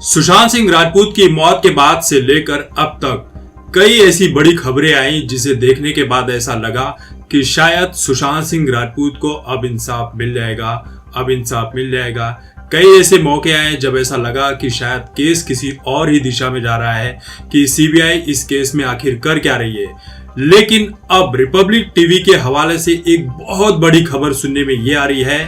सुशांत सिंह राजपूत की मौत के बाद से लेकर अब तक कई ऐसी बड़ी खबरें आई जिसे देखने के बाद ऐसा लगा कि शायद सुशांत सिंह राजपूत को अब इंसाफ मिल जाएगा। कई ऐसे मौके आए जब ऐसा लगा कि शायद केस किसी और ही दिशा में जा रहा है कि सीबीआई इस केस में आखिर कर क्या रही है। लेकिन अब रिपब्लिक टीवी के हवाले से एक बहुत बड़ी खबर सुनने में ये आ रही है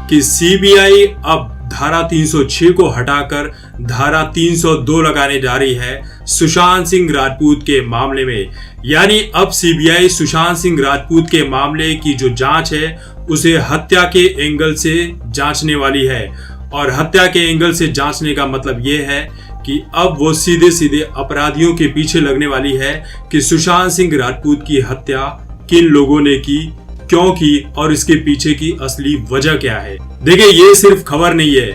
कि सीबीआई अब धारा 306 को हटाकर धारा 302 लगाने जा रही है सुशांत सिंह राजपूत के मामले में। यानी अब सीबीआई सुशांत सिंह राजपूत के मामले की जो जांच है उसे हत्या के एंगल से जांचने वाली है। और हत्या के एंगल से जांचने का मतलब ये है कि अब वो सीधे सीधे अपराधियों के पीछे लगने वाली है कि सुशांत सिंह राजपूत की हत्या किन लोगों ने की, क्यों की और इसके पीछे की असली वजह क्या है। देखिए, ये सिर्फ खबर नहीं है,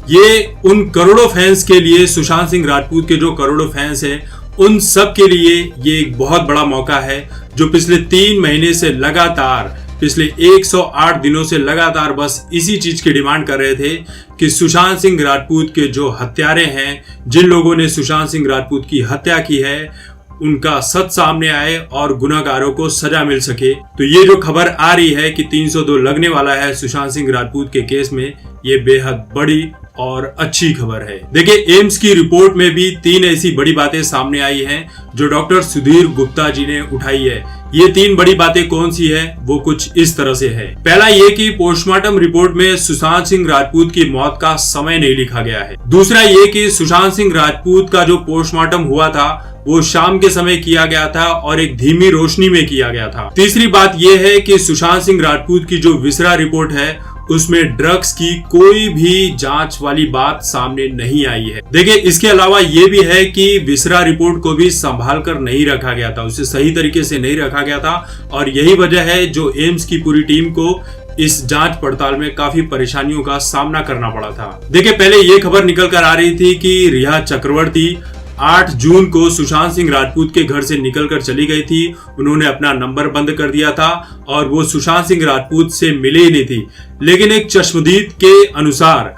ये उन करोड़ों फैंस के लिए, सुशांत सिंह राजपूत के जो करोड़ों फैंस हैं उन सब के लिए ये एक बहुत बड़ा मौका है जो पिछले 3 महीने से लगातार, पिछले 108 दिनों से लगातार बस इसी चीज की डिमांड कर रहे थे कि सुशांत सिंह राजपूत के जो हत्यारे हैं, जिन लोगों ने सुशांत सिंह राजपूत की हत्या की है, उनका सच सामने आए और गुनाहगारों को सजा मिल सके। तो ये जो खबर आ रही है कि 302 लगने वाला है सुशांत सिंह राजपूत के केस में, ये बेहद बड़ी और अच्छी खबर है। देखिए, एम्स की रिपोर्ट में भी 3 ऐसी बड़ी बातें सामने आई हैं जो डॉक्टर सुधीर गुप्ता जी ने उठाई है। ये 3 बड़ी बातें कौन सी है, वो कुछ इस तरह से है। पहला ये कि पोस्टमार्टम रिपोर्ट में सुशांत सिंह राजपूत की मौत का समय नहीं लिखा गया है। दूसरा ये कि सुशांत सिंह राजपूत का जो पोस्टमार्टम हुआ था वो शाम के समय किया गया था और एक धीमी रोशनी में किया गया था। तीसरी बात यह है कि सुशांत सिंह राजपूत की जो विसरा रिपोर्ट है उसमें ड्रग्स की कोई भी जांच वाली बात सामने नहीं आई है। देखिए, इसके अलावा ये भी है कि विसरा रिपोर्ट को भी संभाल कर नहीं रखा गया था, उसे सही तरीके से नहीं रखा गया था और यही वजह है जो एम्स की पूरी टीम को इस जांच पड़ताल में काफी परेशानियों का सामना करना पड़ा था। देखिए, पहले ये खबर निकल कर आ रही थी कि रिया चक्रवर्ती 8 जून को सुशांत सिंह राजपूत के घर से निकलकर चली गई थी। उन्होंने अपना नंबर बंद कर दिया था और वो सुशांत सिंह राजपूत से मिले ही नहीं थी। लेकिन एक चश्मदीद के अनुसार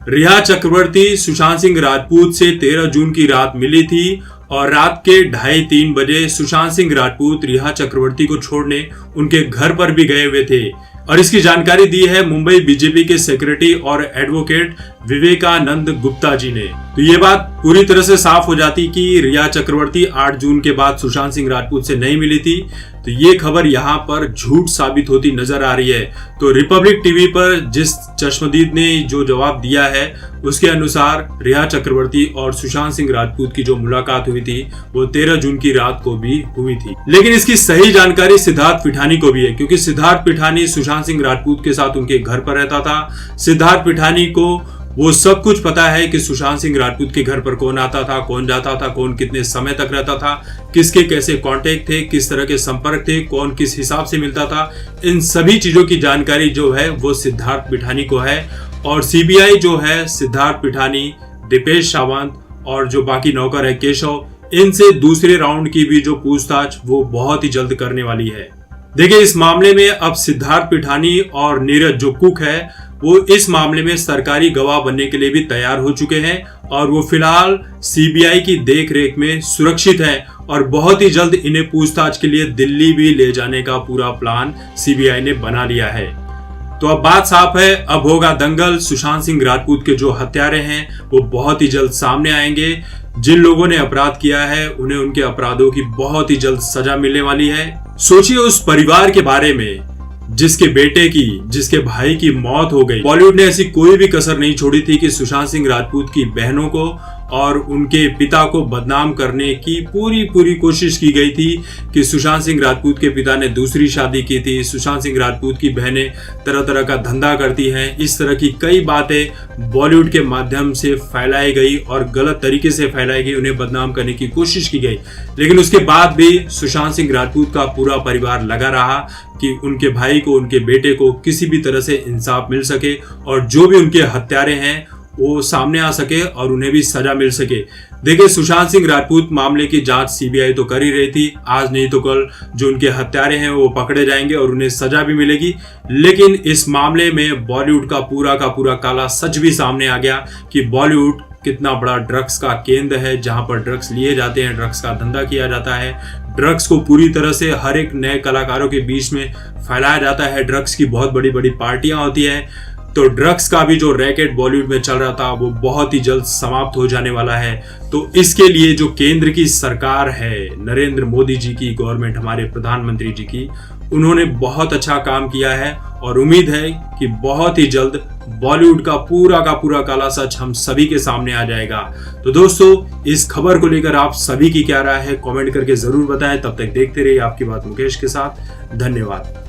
रिया चक्रवर्ती सुशांत सिंह राजपूत से 13 जून की रात मिली थी और रात के 2:30-3 बजे सुशांत सिंह राजपूत रिया चक्रवर्ती को छोड़ने उनके घर पर भी गए हुए थे। और इसकी जानकारी दी है मुंबई बीजेपी के सेक्रेटरी और एडवोकेट विवेकानंद गुप्ता जी ने। तो ये बात पूरी तरह से साफ हो जाती कि रिया चक्रवर्ती 8 जून के बाद सुशांत सिंह राजपूत से नहीं मिली थी। तो ये खबर यहाँ पर झूठ साबित होती नजर आ रही है। तो रिपब्लिक टीवी पर जिस चश्मदीद ने जो जवाब दिया है उसके अनुसार रिया चक्रवर्ती और सुशांत सिंह राजपूत की जो मुलाकात हुई थी वो 13 जून की रात को भी हुई थी। लेकिन इसकी सही जानकारी सिद्धार्थ पिठानी को भी है, क्योंकि सिद्धार्थ पिठानी सुशांत सिंह राजपूत के साथ उनके घर पर रहता था। सिद्धार्थ पिठानी को वो सब कुछ पता है कि सुशांत सिंह राजपूत के घर पर कौन आता था, कौन जाता था, कौन कितने समय तक रहता था, किसके कैसे कांटेक्ट थे, किस तरह के संपर्क थे, कौन किस हिसाब से मिलता था। इन सभी चीजों की जानकारी जो है वो सिद्धार्थ पिठानी को है। और सीबीआई जो है सिद्धार्थ पिठानी, दीपेश सावंत और जो बाकी नौकर है केशव, इनसे दूसरे राउंड की भी जो पूछताछ वो बहुत ही जल्द करने वाली है। देखिए, इस मामले में अब सिद्धार्थ पिठानी और नीरज जो कुक है वो इस मामले में सरकारी गवाह बनने के लिए भी तैयार हो चुके हैं और वो फिलहाल सीबीआई की देखरेख में सुरक्षित हैं और बहुत ही जल्द इन्हें पूछताछ के लिए दिल्ली भी ले जाने का पूरा प्लान सीबीआई ने बना लिया है। तो अब बात साफ है, अब होगा दंगल। सुशांत सिंह राजपूत के जो हत्यारे हैं वो बहुत ही जल्द सामने आएंगे। जिन लोगों ने अपराध किया है उन्हें उनके अपराधों की बहुत ही जल्द सजा मिलने वाली है। सोचिए उस परिवार के बारे में जिसके बेटे की, जिसके भाई की मौत हो गई। बॉलीवुड ने ऐसी कोई भी कसर नहीं छोड़ी थी कि सुशांत सिंह राजपूत की बहनों को और उनके पिता को बदनाम करने की पूरी कोशिश की गई थी कि सुशांत सिंह राजपूत के पिता ने दूसरी शादी की थी, सुशांत सिंह राजपूत की बहनें तरह तरह का धंधा करती हैं। इस तरह की कई बातें बॉलीवुड के माध्यम से फैलाई गई और गलत तरीके से फैलाई गई, उन्हें बदनाम करने की कोशिश की गई। लेकिन उसके बाद भी सुशांत सिंह राजपूत का पूरा परिवार लगा रहा कि उनके भाई को, उनके बेटे को किसी भी तरह से इंसाफ मिल सके और जो भी उनके हत्यारे हैं वो सामने आ सके और उन्हें भी सजा मिल सके। देखिए, सुशांत सिंह राजपूत मामले की जांच सीबीआई तो कर ही रही थी, आज नहीं तो कल जो उनके हत्यारे हैं वो पकड़े जाएंगे और उन्हें सजा भी मिलेगी। लेकिन इस मामले में बॉलीवुड का पूरा काला सच भी सामने आ गया कि बॉलीवुड कितना बड़ा ड्रग्स का केंद्र है, जहां पर ड्रग्स लिए जाते हैं, ड्रग्स का धंधा किया जाता है, ड्रग्स को पूरी तरह से हर एक नए कलाकारों के बीच में फैलाया जाता है, ड्रग्स की बहुत बड़ी बड़ी पार्टियां होती हैं। तो ड्रग्स का भी जो रैकेट बॉलीवुड में चल रहा था वो बहुत ही जल्द समाप्त हो जाने वाला है। तो इसके लिए जो केंद्र की सरकार है, नरेंद्र मोदी जी की गवर्नमेंट, हमारे प्रधानमंत्री जी की, उन्होंने बहुत अच्छा काम किया है और उम्मीद है कि बहुत ही जल्द बॉलीवुड का पूरा काला सच हम सभी के सामने आ जाएगा। तो दोस्तों, इस खबर को लेकर आप सभी की क्या राय है, कमेंट करके जरूर बताएं। तब तक देखते रहिए आपकी बात मुकेश के साथ। धन्यवाद।